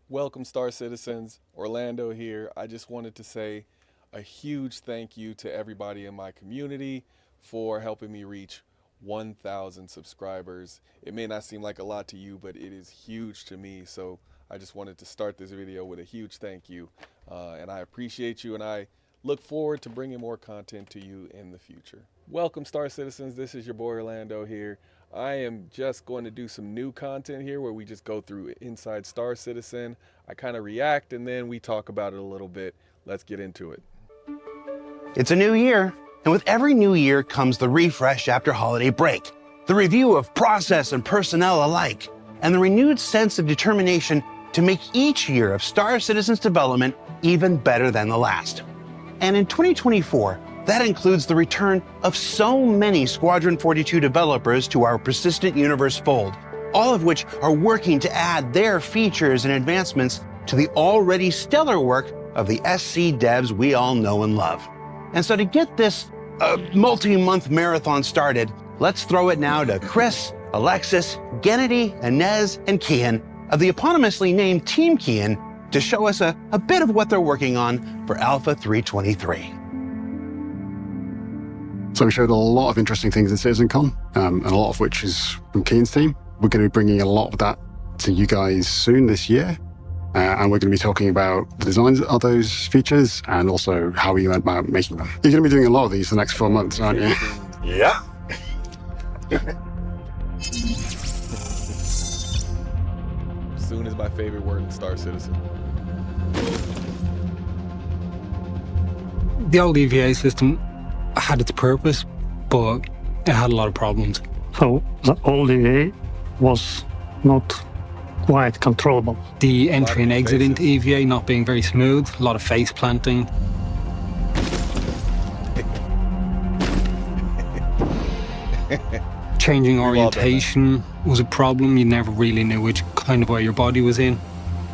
Welcome, Star Citizens. Orlando here. I just wanted to say a huge thank you to everybody in my community for helping me reach 1,000 subscribers. It may not seem like a lot to you, but it is huge to me. So I just wanted to start this video with a huge thank you. And I appreciate you, and I look forward to bringing more content to you in the future. Welcome, Star Citizens. This is your boy Orlando here. I am just going to do some new content here where we just go through inside Star Citizen. I kind of react and then we talk about it a little bit. Let's get into it. It's a new year, and with every new year comes the refresh after holiday break, the review of process and personnel alike, and the renewed sense of determination to make each year of Star Citizen's development even better than the last. And in 2024, that includes the return of so many Squadron 42 developers to our persistent universe fold, all of which are working to add their features and advancements to the already stellar work of the SC devs we all know and love. And so to get this multi-month marathon started, let's throw it now to Chris, Alexis, Gennady, Inez, and Kian of the eponymously named Team Kian to show us a bit of what they're working on for Alpha 323. So we showed a lot of interesting things in CitizenCon, and a lot of which is from Kian's team. We're going to be bringing a lot of that to you guys soon this year, and we're going to be talking about the designs of those features and also how we went about making them. You're going to be doing a lot of these the next 4 months, aren't you? Yeah. Soon is my favorite word in Star Citizen. The old EVA system had its purpose, but it had a lot of problems. So the old EVA was not quite controllable. The entry and exit into EVA not being very smooth, a lot of face planting. Changing orientation was a problem. You never really knew which kind of way your body was in.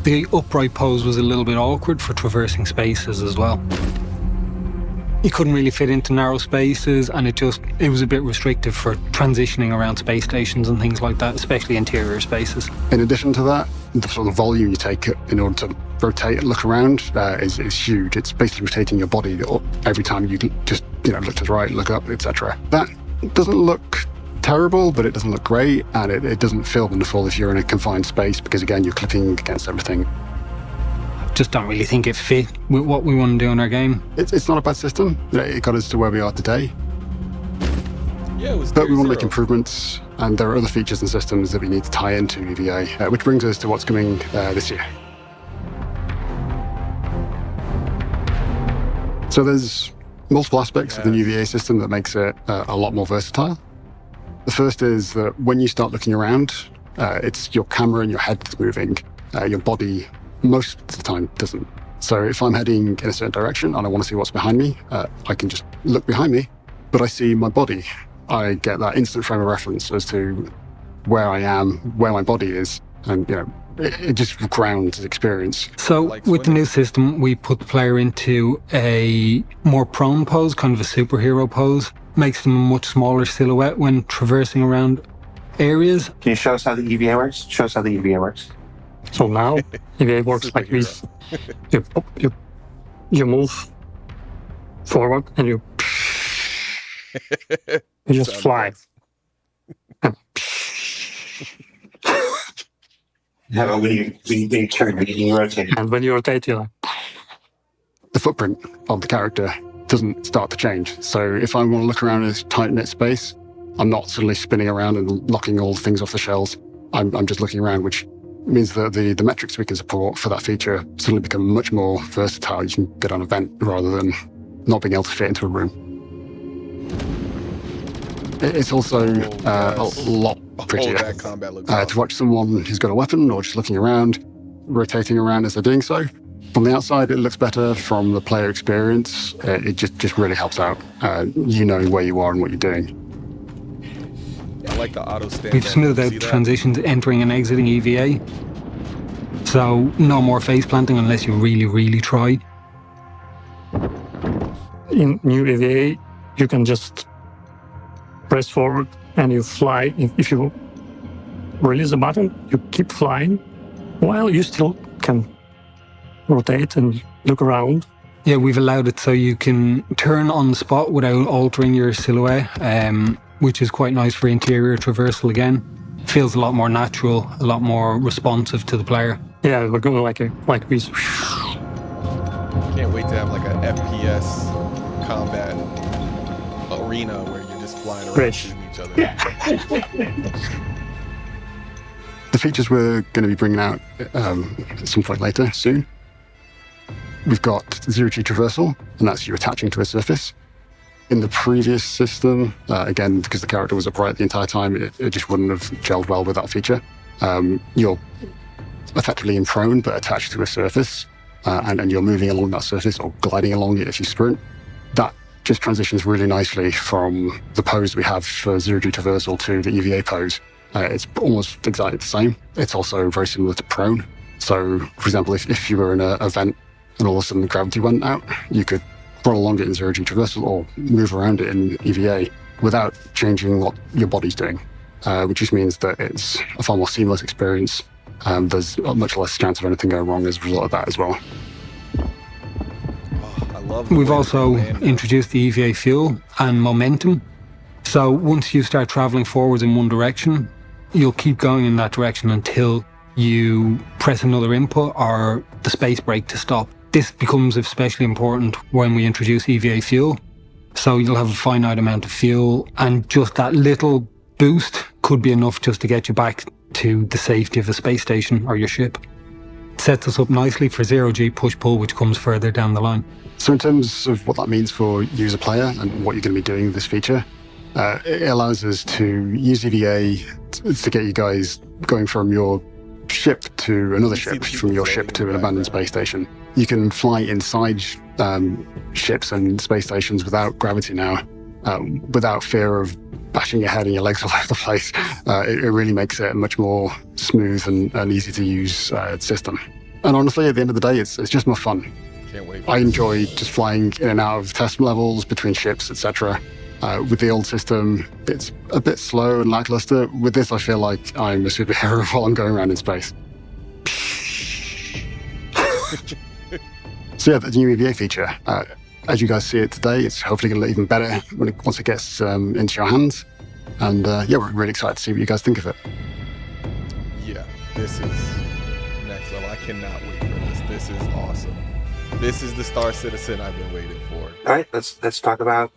The upright pose was a little bit awkward for traversing spaces as well. You couldn't really fit into narrow spaces, and it was a bit restrictive for transitioning around space stations and things like that, especially interior spaces. In addition to that, the sort of volume you take in order to rotate and look around is huge. It's basically rotating your body every time you just look to the right, look up, etc. That doesn't look terrible, but it doesn't look great, and it doesn't feel wonderful if you're in a confined space because, again, you're clipping against everything. Just don't really think it fit with what we want to do in our game. It's not a bad system. It got us to where we are today. Yeah, it was. But we want to make improvements, and there are other features and systems that we need to tie into EVA, which brings us to what's coming this year. So there's multiple aspects of the new EVA system that makes it a lot more versatile. The first is that when you start looking around, it's your camera and your head that's moving. Your body most of the time doesn't. So if I'm heading in a certain direction and I want to see what's behind me, I can just look behind me, but I see my body. I get that instant frame of reference as to where I am, where my body is, and it just grounds the experience. So with the new system, we put the player into a more prone pose, kind of a superhero pose. Makes them a much smaller silhouette when traversing around areas. Can you show us how the EVA works? Show us how the EVA works. So now EVA works like this. You move forward and you just fly. How about when you turn, when you rotate? And when you rotate, you're like... The footprint of the character doesn't start to change. So if I want to look around in this tight-knit space, I'm not suddenly spinning around and knocking all the things off the shelves. I'm just looking around, which means that the metrics we can support for that feature suddenly become much more versatile. You can get on a vent rather than not being able to fit into a room. It's also a lot prettier to watch someone who's got a weapon or just looking around, rotating around as they're doing so. From the outside, it looks better. From the player experience, it just really helps out. You knowing where you are and what you're doing. I like the auto stand. We've smoothed out transitions entering and exiting EVA. So no more face planting unless you really, really try. In new EVA, you can just press forward and you fly. If you release the button, you keep flying while you still can rotate and look around. Yeah, we've allowed it so you can turn on the spot without altering your silhouette, which is quite nice for interior traversal again. Feels a lot more natural, a lot more responsive to the player. Yeah, we're going like a piece. Can't wait to have like a FPS combat arena where you're just flying around Great. shooting each other. The features we're going to be bringing out at some point later, soon. We've got zero-G traversal, and that's you attaching to a surface. In the previous system, again, because the character was upright the entire time, it just wouldn't have gelled well with that feature. You're effectively in prone, but attached to a surface, and you're moving along that surface or gliding along it if you sprint. That just transitions really nicely from the pose we have for zero-G traversal to the EVA pose. It's almost exactly the same. It's also very similar to prone. So, for example, if you were in a vent and all of a sudden the gravity went out, you could crawl along it in zero-G traversal or move around it in EVA without changing what your body's doing, which just means that it's a far more seamless experience. There's much less chance of anything going wrong as a result of that as well. I love the We've way also that they introduced the EVA fuel and momentum. So once you start traveling forwards in one direction, you'll keep going in that direction until you press another input or the space brake to stop. This becomes especially important when we introduce EVA fuel. So you'll have a finite amount of fuel, and just that little boost could be enough just to get you back to the safety of a space station or your ship. It sets us up nicely for zero-G push-pull, which comes further down the line. So in terms of what that means for user player and what you're going to be doing with this feature, it allows us to use EVA to get you guys going from your ship to another ship, from your ship to an abandoned space station. You can fly inside ships and space stations without gravity now, without fear of bashing your head and your legs all over the place. It really makes it a much more smooth and easy to use system. And honestly, at the end of the day, it's just more fun. Can't wait for I this. enjoy just flying in and out of test levels between ships, etc. With the old system, it's a bit slow and lackluster. With this, I feel like I'm a superhero while I'm going around in space. So yeah, the new EVA feature, as you guys see it today, it's hopefully going to look even better once it gets into your hands. And yeah, we're really excited to see what you guys think of it. Yeah, this is next level. I cannot wait for this. This is awesome. This is the Star Citizen I've been waiting for. All right, let's talk about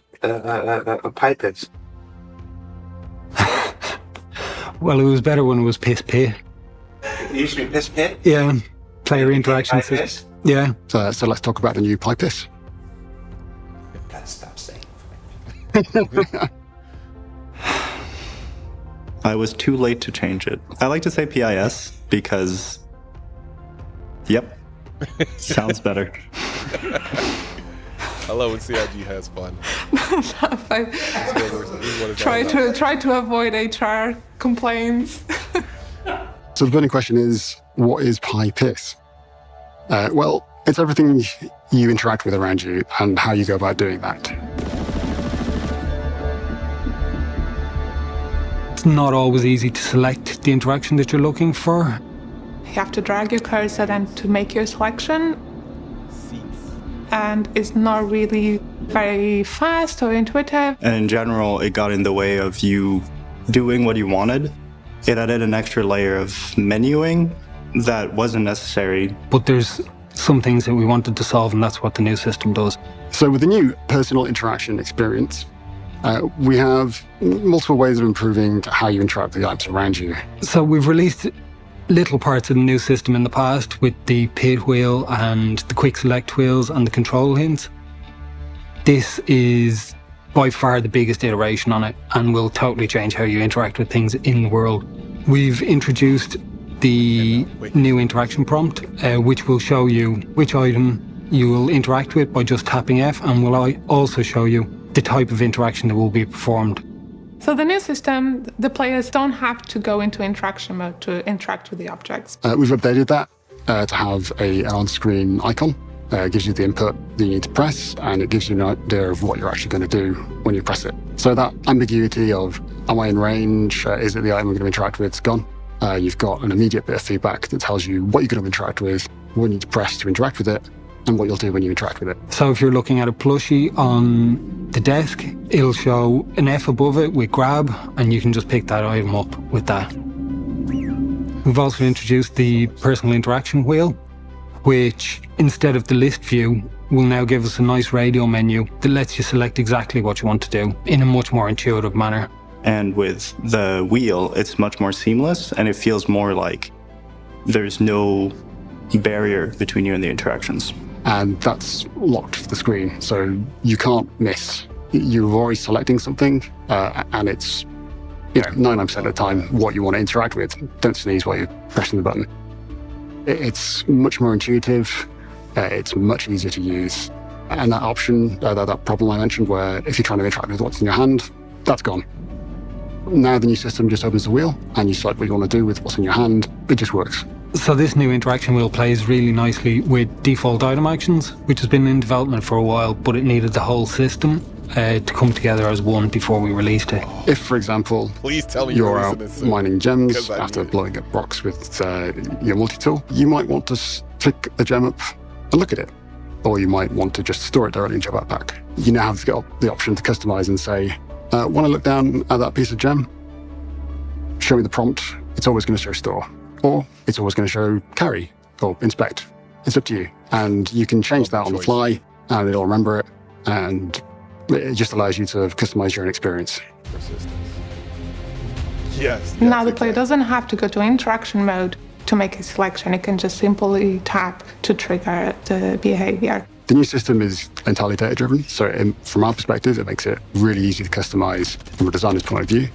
pipe pits. Well, it was better when it was piss pit. It used to be piss pit. Yeah, player interaction Pipe system. piss? Yeah. So let's talk about the new pipe piss. Gotta stop saying. I was too late to change it. I like to say PIS because, yep, sounds better. I love when CIG has fun. Try to avoid HR complaints. So the burning question is, what is pi piss? Well, it's everything you interact with around you and how you go about doing that. It's not always easy to select the interaction that you're looking for. You have to drag your cursor then to make your selection, and it's not really very fast or intuitive. And in general, it got in the way of you doing what you wanted. It added an extra layer of menuing that wasn't necessary. But there's some things that we wanted to solve, and that's what the new system does. So with the new personal interaction experience, we have multiple ways of improving how you interact with the items around you. So we've released little parts of the new system in the past with the pit wheel and the quick select wheels and the control hints. This is by far the biggest iteration on it and will totally change how you interact with things in the world. We've introduced the new interaction prompt, which will show you which item you will interact with by just tapping F, and will also show you the type of interaction that will be performed. So the new system, the players don't have to go into interaction mode to interact with the objects. We've updated that to have an on-screen icon. It gives you the input that you need to press, and it gives you an idea of what you're actually going to do when you press it. So that ambiguity of, am I in range? Is it the item I'm going to interact with? It's gone. You've got an immediate bit of feedback that tells you what you're going to interact with, when you press to interact with it, and what you'll do when you interact with it. So if you're looking at a plushie on the desk, it'll show an F above it with grab, and you can just pick that item up with that. We've also introduced the personal interaction wheel, which instead of the list view, will now give us a nice radio menu that lets you select exactly what you want to do in a much more intuitive manner. And with the wheel, it's much more seamless, and it feels more like there's no barrier between you and the interactions. And that's locked for the screen, so you can't miss. You're already selecting something, and it's 99% of the time what you want to interact with. Don't sneeze while you're pressing the button. It's much more intuitive, it's much easier to use. And that option, that problem I mentioned where if you're trying to interact with what's in your hand, that's gone. Now the new system just opens the wheel and you select what you want to do with what's in your hand. It just works. So this new interaction wheel plays really nicely with default item actions, which has been in development for a while, but it needed the whole system to come together as one before we released it. If, for example, Please tell me you're you're out releasing this soon, mining gems 'cause I after need it. blowing up rocks with your multi-tool, you might want to pick a gem up and look at it. Or you might want to just store it directly into your backpack. You now have the option to customize and say, when I look down at that piece of gem, show me the prompt. It's always going to show store. Or it's always going to show carry or inspect. It's up to you. And you can change that on the fly and it'll remember it. And it just allows you to customize your own experience. Persistence. Yes. Now the yes, player exactly. doesn't have to go to interaction mode to make a selection. It can just simply tap to trigger the behavior. The new system is entirely data-driven, so from our perspective, it makes it really easy to customize from a designer's point of view.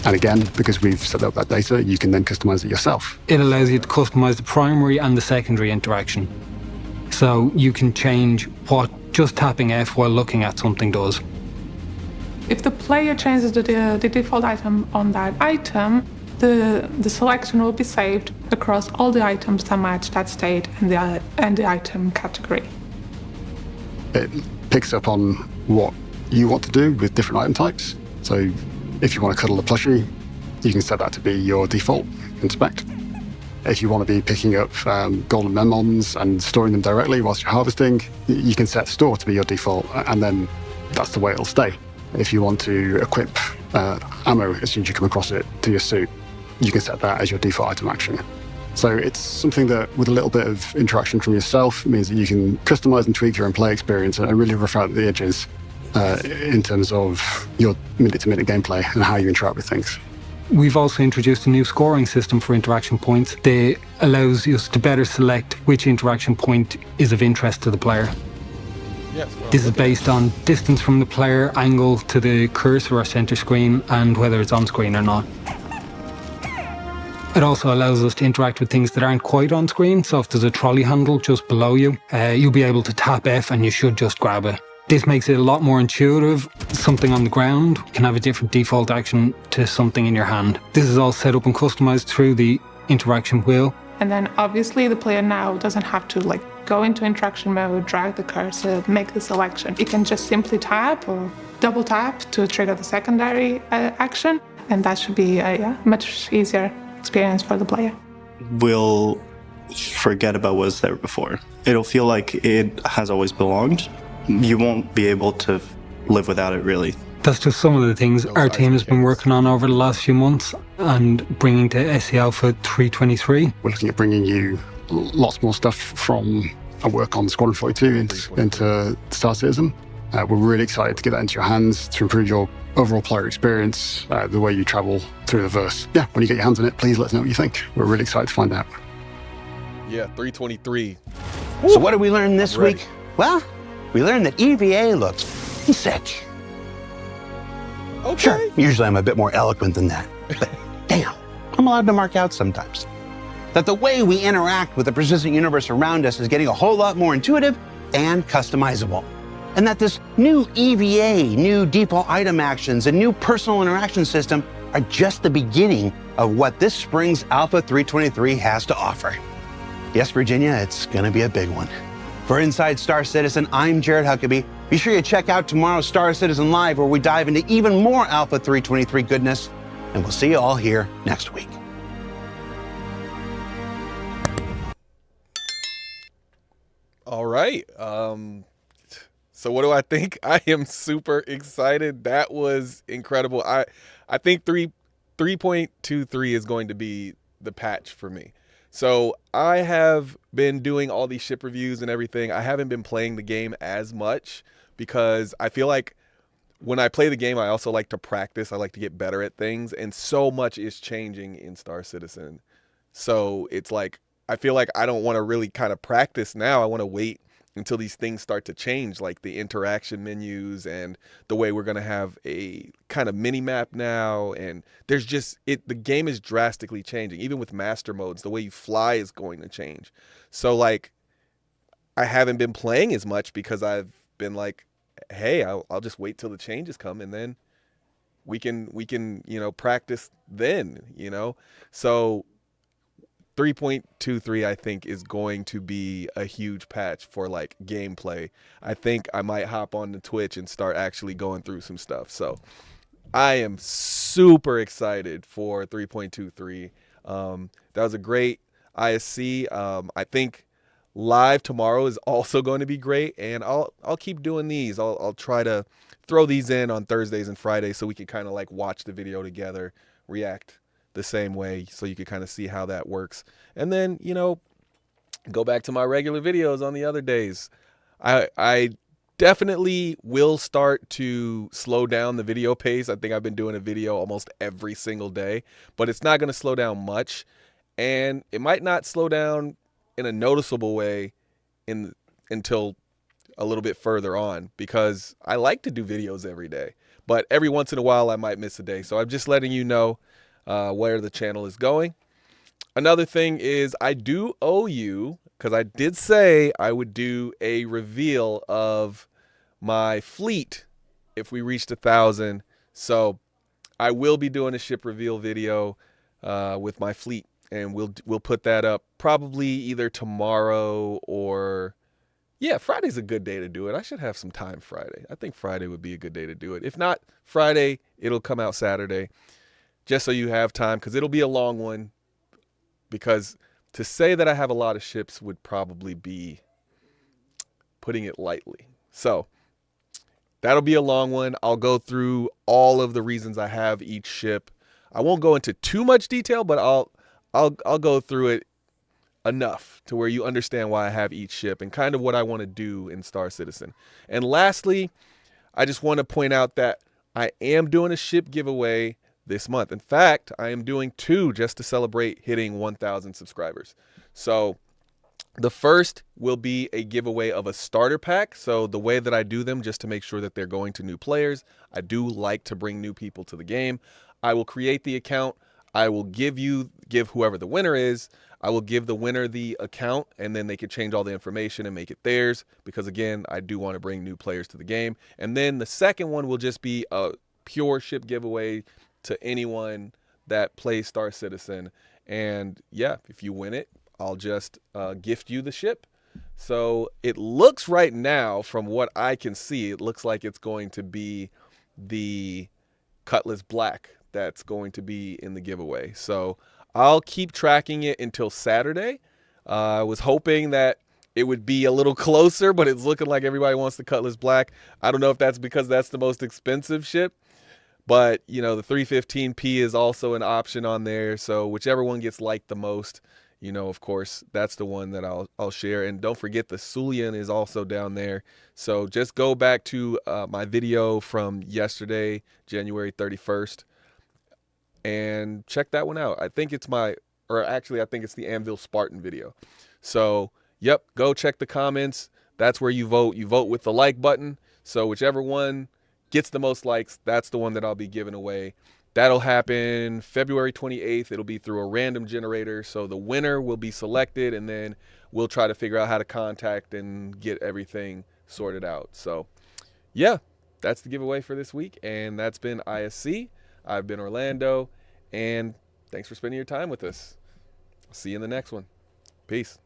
And again, because we've set up that data, you can then customize it yourself. It allows you to customize the primary and the secondary interaction. So you can change what just tapping F while looking at something does. If the player changes the default item on that item, the selection will be saved across all the items that match that state and the item category. It picks up on what you want to do with different item types. So if you want to cuddle a plushie, you can set that to be your default inspect. If you want to be picking up golden memons and storing them directly whilst you're harvesting, you can set store to be your default, and then that's the way it'll stay. If you want to equip ammo as soon as you come across it to your suit, you can set that as your default item action. So it's something that, with a little bit of interaction from yourself, means that you can customize and tweak your own play experience and really rough out the edges in terms of your minute-to-minute gameplay and how you interact with things. We've also introduced a new scoring system for interaction points that allows us to better select which interaction point is of interest to the player. Yes, well, This is based on distance from the player, angle to the cursor or center screen, and whether it's on screen or not. It also allows us to interact with things that aren't quite on screen, so if there's a trolley handle just below you, you'll be able to tap F and you should just grab it. This makes it a lot more intuitive. Something on the ground can have a different default action to something in your hand. This is all set up and customized through the interaction wheel. And then obviously the player now doesn't have to go into interaction mode, drag the cursor, make the selection. It can just simply tap or double tap to trigger the secondary action, and that should be a much easier experience for the player. We'll forget about what was there before. It'll feel like it has always belonged. You won't be able to live without it, really. That's just some of the things our team has been working on over the last few months and bringing to SC Alpha 323. We're looking at bringing you lots more stuff from our work on Squadron 42 into Star Citizen. We're really excited to get that into your hands to improve your overall player experience, the way you travel through the verse. Yeah, when you get your hands on it, please let us know what you think. We're really excited to find out. Yeah, 323. So what did we learn this Ready. week? Well, we learned that EVA looks sick. Okay. Sure, usually I'm a bit more eloquent than that, but damn, I'm allowed to mark out sometimes. That the way we interact with the persistent universe around us is getting a whole lot more intuitive and customizable. And that this new EVA, new default item actions, and new personal interaction system are just the beginning of what this spring's Alpha 323 has to offer. Yes, Virginia, it's gonna be a big one. For Inside Star Citizen, I'm Jared Huckabee. Be sure you check out tomorrow's Star Citizen Live, where we dive into even more Alpha 323 goodness, and we'll see you all here next week. All right. So what do I think? I am super excited. That was incredible. I think 3.23 is going to be the patch for me. So I have been doing all these ship reviews and everything. I haven't been playing the game as much because I feel like when I play the game, I also like to practice. I like to get better at things, and so much is changing in Star Citizen. So it's like I feel like I don't want to really kind of practice now. I want to wait until these things start to change, like the interaction menus and the way we're going to have a kind of mini map now. And there's just the game is drastically changing. Even with master modes, the way you fly is going to change. So like I haven't been playing as much because I've been like, hey, I'll just wait till the changes come, and then we can practice then. So 3.23 I think is going to be a huge patch for like gameplay. I think I might hop on the Twitch and start actually going through some stuff. So I am super excited for 3.23. That was a great ISC. I think live tomorrow is also going to be great, and I'll keep doing these. I'll try to throw these in on Thursdays and Fridays so we can kind of like watch the video together, react the same way, so you can kind of see how that works, and then go back to my regular videos on the other days. I definitely will start to slow down the video pace. I think I've been doing a video almost every single day, but it's not going to slow down much, and it might not slow down in a noticeable way until a little bit further on, because I like to do videos every day, but every once in a while I might miss a day. So I'm just letting you know where the channel is going. Another thing is I do owe you, because I did say I would do a reveal of my fleet if we reached 1,000. So I will be doing a ship reveal video with my fleet, and we'll put that up probably either tomorrow or Friday's a good day to do it. I should have some time Friday. I think Friday would be a good day to do it. If not Friday, it'll come out Saturday, just so you have time, because it'll be a long one. Because to say that I have a lot of ships would probably be putting it lightly. So that'll be a long one. I'll go through all of the reasons I have each ship. I won't go into too much detail, but I'll go through it enough to where you understand why I have each ship and kind of what I want to do in Star Citizen. And lastly, I just want to point out that I am doing a ship giveaway this month. In fact, I am doing 2 just to celebrate hitting 1,000 subscribers. So the first will be a giveaway of a starter pack. So the way that I do them, just to make sure that they're going to new players, I do like to bring new people to the game. I will create the account. I will give whoever the winner is, I will give the winner the account, and then they can change all the information and make it theirs, because again, I do want to bring new players to the game. And then the second one will just be a pure ship giveaway to anyone that plays Star Citizen. And yeah, if you win it, I'll just gift you the ship. So it looks right now, from what I can see, it looks like it's going to be the Cutlass Black that's going to be in the giveaway. So I'll keep tracking it until Saturday. I was hoping that it would be a little closer, but it's looking like everybody wants the Cutlass Black. I don't know if that's because that's the most expensive ship, but the 315P is also an option on there. So whichever one gets liked the most, of course, that's the one that I'll share. And don't forget, the Sulian is also down there. So just go back to my video from yesterday, January 31st, and check that one out. I think it's I think it's the Anvil Spartan video. So, yep, go check the comments. That's where you vote. You vote with the like button. So whichever one gets the most likes, that's the one that I'll be giving away. That'll happen February 28th. It'll be through a random generator. So the winner will be selected, and then we'll try to figure out how to contact and get everything sorted out. So, yeah, that's the giveaway for this week. And that's been ISC. I've been Orlando, and thanks for spending your time with us. See you in the next one. Peace.